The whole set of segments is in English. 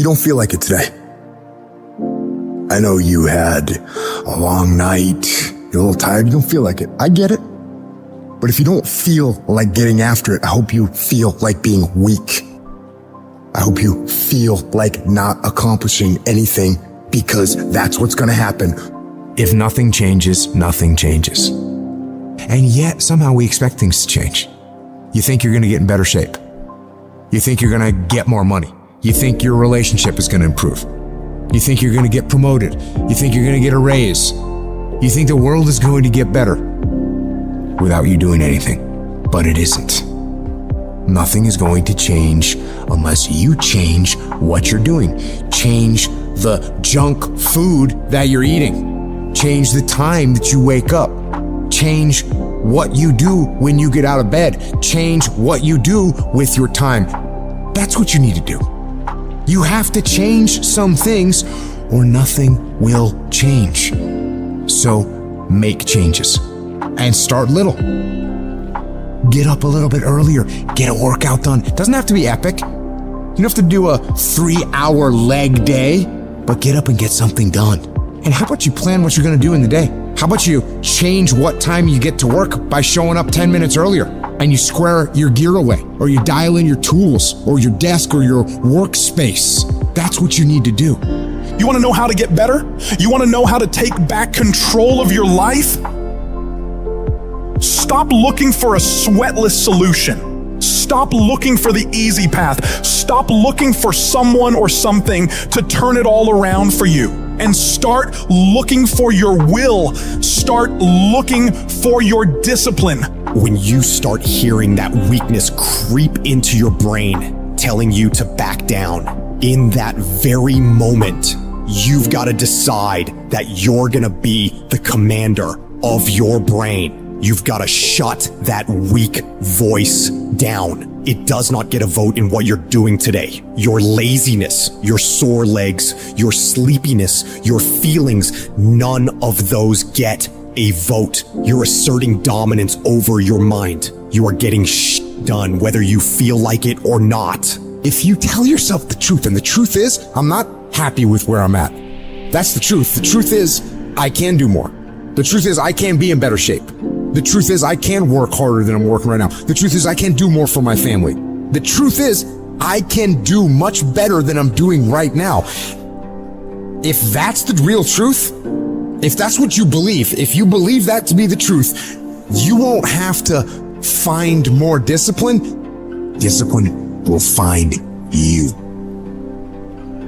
you don't feel like it today. I know you had a long night, you're a little tired, you don't feel like it. I get it. But if you don't feel like getting after it, I hope you feel like being weak. I hope you feel like not accomplishing anything, because that's what's gonna happen. If nothing changes, nothing changes. And yet, somehow we expect things to change. You think you're gonna get in better shape. You think you're gonna get more money. You think your relationship is gonna improve. You think you're gonna get promoted. You think you're gonna get a raise. You think the world is going to get better without you doing anything. But it isn't. Nothing is going to change unless you change what you're doing. Change the junk food that you're eating. Change the time that you wake up. Change what you do when you get out of bed. Change what you do with your time. That's what you need to do. You have to change some things or nothing will change. So make changes and start little. Get up a little bit earlier. Get a workout done. It doesn't have to be epic. You don't have to do a 3-hour leg day, but get up and get something done. And how about you plan what you're gonna do in the day? How about you change what time you get to work by showing up 10 minutes earlier, and you square your gear away, or you dial in your tools, or your desk, or your workspace. That's what you need to do. You wanna know how to get better? You wanna know how to take back control of your life? Stop looking for a sweatless solution. Stop looking for the easy path. Stop looking for someone or something to turn it all around for you. And start looking for your will. Start looking for your discipline. When you start hearing that weakness creep into your brain, telling you to back down, in that very moment, you've got to decide that you're gonna be the commander of your brain. You've got to shut that weak voice down. It does not get a vote in what you're doing today. Your laziness, your sore legs, your sleepiness, your feelings, none of those get a vote. You're asserting dominance over your mind. You are getting done whether you feel like it or not. If you tell yourself the truth, and the truth is, I'm not happy with where I'm at. That's the truth. The truth is, I can do more. The truth is, I can be in better shape. The truth is, I can work harder than I'm working right now. The truth is, I can do more for my family. The truth is, I can do much better than I'm doing right now. If that's the real truth, if that's what you believe, if you believe that to be the truth, you won't have to find more discipline. Discipline will find you.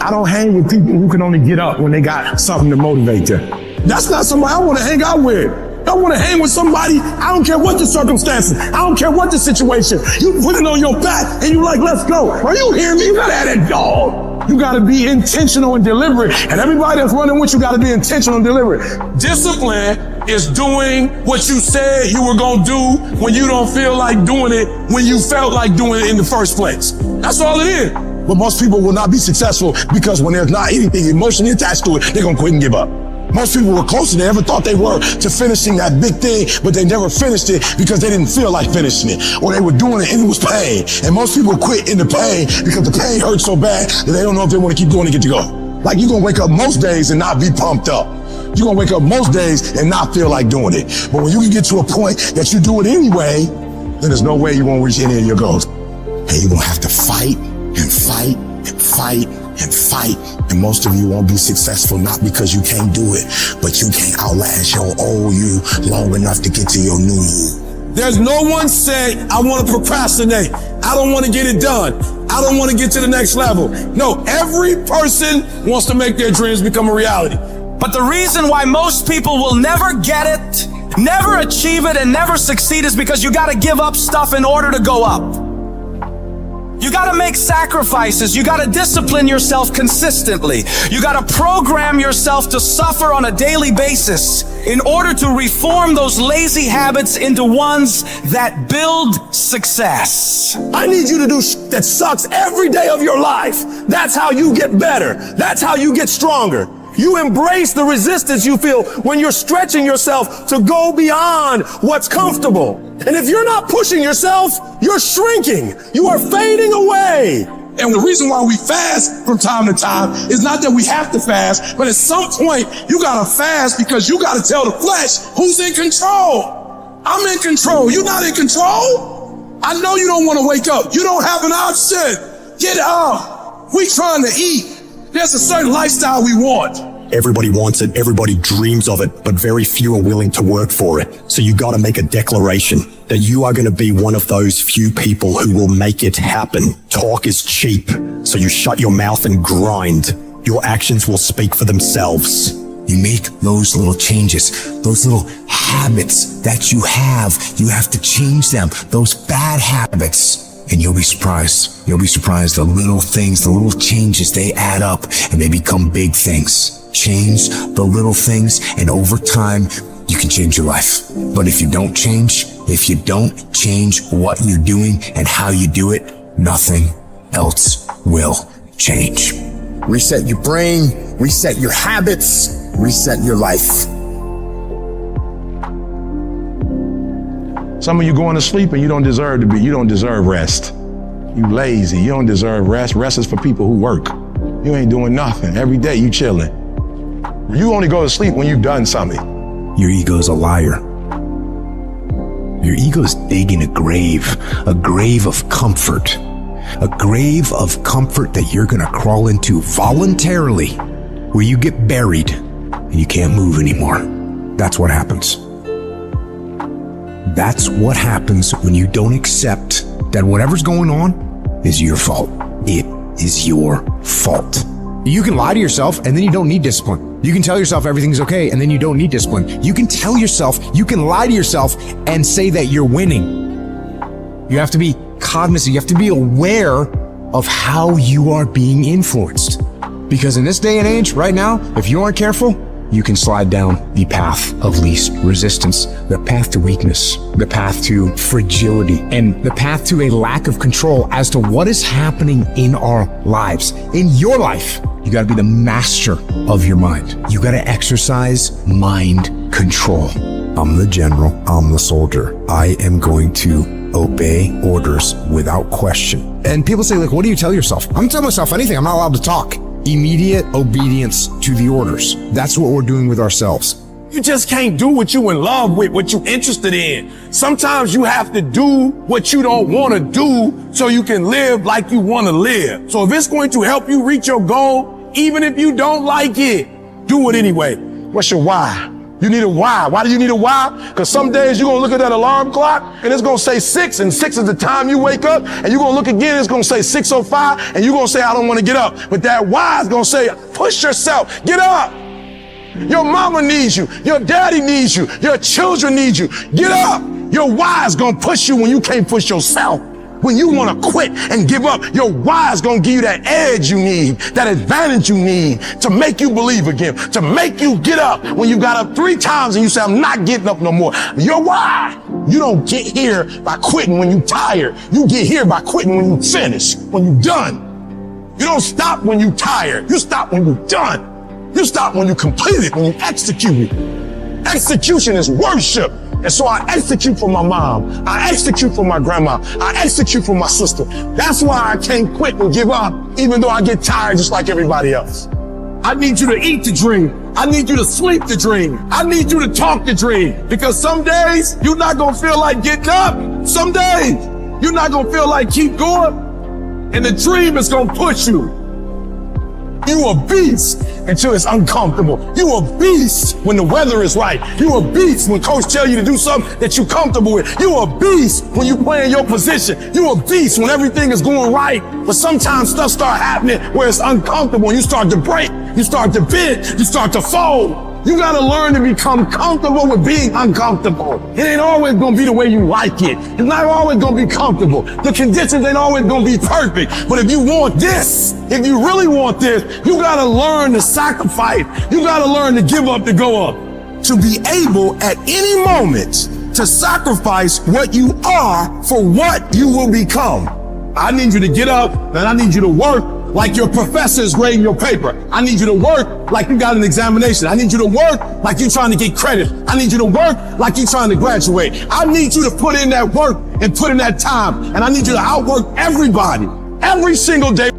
I don't hang with people who can only get up when they got something to motivate them. That's not somebody I want to hang out with. I want to hang with somebody, I don't care what the circumstances, I don't care what the situation. You put it on your back and you like, let's go. Are you hearing me? You gotta have that dog. You gotta be intentional and deliberate. And everybody that's running with you gotta be intentional and deliberate. Discipline is doing what you said you were gonna do when you don't feel like doing it when you felt like doing it in the first place. That's all it is. But most people will not be successful because when there's not anything emotionally attached to it, they're gonna quit and give up. Most people were closer than they ever thought they were to finishing that big thing, but they never finished it because they didn't feel like finishing it, or they were doing it and it was pain. And most people quit in the pain because the pain hurts so bad that they don't know if they want to keep doing it to get to go. Like, you're gonna wake up most days and not be pumped up. You're gonna wake up most days and not feel like doing it. But when you can get to a point that you do it anyway, then there's no way you won't reach any of your goals. And you're gonna have to fight and fight and fight and fight. And most of you won't be successful, not because you can't do it, but you can't outlast your old you long enough to get to your new you. There's no one saying, I want to procrastinate. I don't want to get it done. I don't want to get to the next level. No, every person wants to make their dreams become a reality. But the reason why most people will never get it, never achieve it, and never succeed is because you got to give up stuff in order to go up. You gotta make sacrifices. You gotta discipline yourself consistently. You gotta program yourself to suffer on a daily basis in order to reform those lazy habits into ones that build success. I need you to do that sucks every day of your life. That's how you get better. That's how you get stronger. You embrace the resistance you feel when you're stretching yourself to go beyond what's comfortable. And if you're not pushing yourself, you're shrinking. You are fading away. And the reason why we fast from time to time is not that we have to fast, but at some point you gotta fast because you gotta tell the flesh who's in control. I'm in control. You're not in control. I know you don't want to wake up. You don't have an option. Get up. We trying to eat. There's a certain lifestyle we want. Everybody wants it, everybody dreams of it, but very few are willing to work for it. So you gotta make a declaration that you are gonna be one of those few people who will make it happen. Talk is cheap, so you shut your mouth and grind. Your actions will speak for themselves. You make those little changes, those little habits that you have to change them, those bad habits. And you'll be surprised. You'll be surprised. The little things, the little changes, they add up and they become big things. Change the little things, and over time, you can change your life. But if you don't change what you're doing and how you do it, nothing else will change. Reset your brain, reset your habits, reset your life. Some of you going to sleep and you don't deserve rest. You lazy, you don't deserve rest. Rest is for people who work. You ain't doing nothing. Every day you chilling. You only go to sleep when you've done something. Your ego's a liar. Your ego's digging a grave of comfort. A grave of comfort that you're gonna crawl into voluntarily, where you get buried and you can't move anymore. That's what happens. That's what happens when you don't accept that whatever's going on is your fault. It is your fault. You can lie to yourself and then you don't need discipline. You can tell yourself everything's okay and then you don't need discipline. You can lie to yourself and say that you're winning. You have to be cognizant. You have to be aware of how you are being influenced. Because in this day and age, right now, if you aren't careful, you can slide down the path of least resistance, the path to weakness, the path to fragility, and the path to a lack of control as to what is happening in our lives. In your life, you gotta be the master of your mind. You gotta exercise mind control. I'm the general, I'm the soldier. I am going to obey orders without question. And people say, like, what do you tell yourself? I'm telling myself anything, I'm not allowed to talk. Immediate obedience to the orders. That's what we're doing with ourselves. You just can't do what you in love with, what you interested in. Sometimes you have to do what you don't want to do so you can live like you want to live. So if it's going to help you reach your goal, even if you don't like it, do it anyway. What's your why? You need a why. Why do you need a why? Because some days you're going to look at that alarm clock and it's going to say 6, and 6 is the time you wake up, and you're going to look again, it's going to say 6:05, and you're going to say, I don't want to get up. But that why is going to say, push yourself, get up. Your mama needs you. Your daddy needs you. Your children need you. Get up. Your why is going to push you when you can't push yourself. When you want to quit and give up, your why is going to give you that edge you need, that advantage you need to make you believe again, to make you get up when you got up 3 times and you say, I'm not getting up no more. Your why. You don't get here by quitting when you're tired. You get here by quitting when you finish, when you're done. You don't stop when you're tired. You stop when you're done. You stop when you complete it, when you execute it. Execution is worship. And so I execute for my mom. I execute for my grandma. I execute for my sister. That's why I can't quit and give up, even though I get tired just like everybody else. I need you to eat the dream. I need you to sleep the dream. I need you to talk the dream. Because some days you're not going to feel like getting up. Some days you're not going to feel like keep going. And the dream is going to push you. You a beast until it's uncomfortable. You a beast when the weather is right. You a beast when coach tell you to do something that you're comfortable with. You a beast when you play in your position. You a beast when everything is going right. But sometimes stuff start happening where it's uncomfortable and you start to break. You start to bend. You start to fold. You gotta learn to become comfortable with being uncomfortable. It ain't always gonna be the way you like it. It's not always gonna be comfortable. The conditions ain't always gonna be perfect. But if you want this, if you really want this, you gotta learn to sacrifice. You gotta learn to give up to go up. To be able at any moment to sacrifice what you are for what you will become. I need you to get up and I need you to work like your professor is grading your paper. I need you to work like you got an examination. I need you to work like you're trying to get credit. I need you to work like you're trying to graduate. I need you to put in that work and put in that time. And I need you to outwork everybody. every single day.